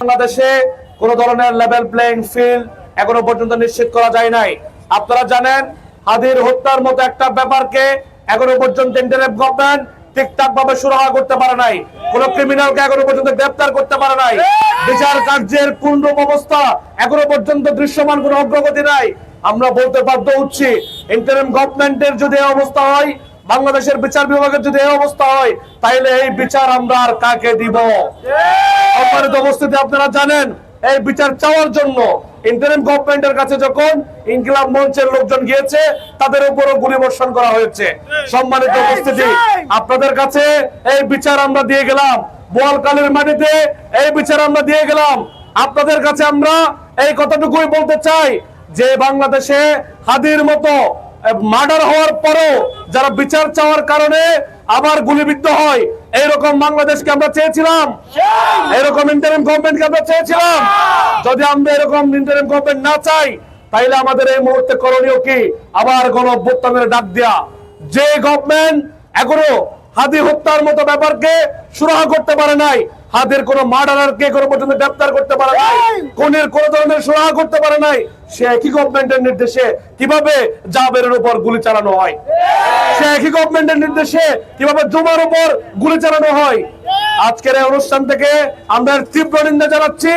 বাংলাদেশে কোন ধরনের লেভেল প্লেইং ফিল্ড এখনো পর্যন্ত নিশ্চিত করা যায় নাই। আপনারা জানেন হাদির হত্যার মতো একটা ব্যাপারকে এখনো পর্যন্ত ইন্টারিম গভর্নমেন্ট ঠিকঠাক ভাবে সুরাহা করতে পারে নাই, কোন ক্রিমিনালকে এখনো পর্যন্ত গ্রেফতার করতে পারে নাই, বিচার কার্যের পূর্ণ অবস্থা এখনো পর্যন্ত দৃশ্যমান কোন অগ্রগতি নাই। আমরা বলতে বাধ্য হচ্ছি ইন্টারিম গভর্নমেন্টের যদি এই অবস্থা হয়, বাংলাদেশের বিচার বিভাগের যদি এই অবস্থা হয়, তাহলে এই বিচার আমরা আর কাকে দিব? সম্মানিত উপস্থিতি, আপনারা জানেন এই বিচার চাওয়ার জন্য ইন্টারিম গভর্নমেন্টের কাছে যখন ইনকিলাব মঞ্চের লোকজন গিয়েছে, তাদের উপরও গুলিবর্ষণ করা হয়েছে। সম্মানিত উপস্থিতি, আপনাদের কাছে এই বিচার আমরা দিয়ে গেলাম, বোয়ালখালীর মাটিতে এই বিচার আমরা দিয়ে গেলাম। আপনাদের কাছে আমরা এই কথাটুকুই বলতে চাই যে বাংলাদেশে হাদির মতো মার্ডার হওয়ার পরও যারা বিচার চাওয়ার কারণে আবার গুলিবিদ্ধ হয়, এইরকম বাংলাদেশকে আমরা চেয়েছিলাম, এরকম ইন্টারিম গভর্নমেন্টকে আমরা চেয়েছিলাম। যদি আমরা এরকম ইন্টারিম গভর্নমেন্ট না চাই, তাইলে আমাদের এই মুহূর্তে করণীয় কি? আবার গণঅভ্যুত্থানের ডাক দেয়া। যে গভর্নমেন্ট এখনো হাদি হত্যার মতো ব্যাপারকে সুরাহা করতে পারে নাই, হাদের কোন মার্ডারারকে কোনো পর্যন্ত গ্রেফতার করতে পারে নাই, কোনের কোন ধরনের সুরাহা করতে পারে নাই, সে একই গভর্নমেন্টের নির্দেশে কিভাবে জাবেরের উপর গুলি চালানো হয়, সে একই গভর্নমেন্টের নির্দেশে কিভাবে জুমার উপর গুলি চালানো হয়। আজকের এই অনুষ্ঠান থেকে আমরা তীব্র নিন্দা জানাচ্ছি।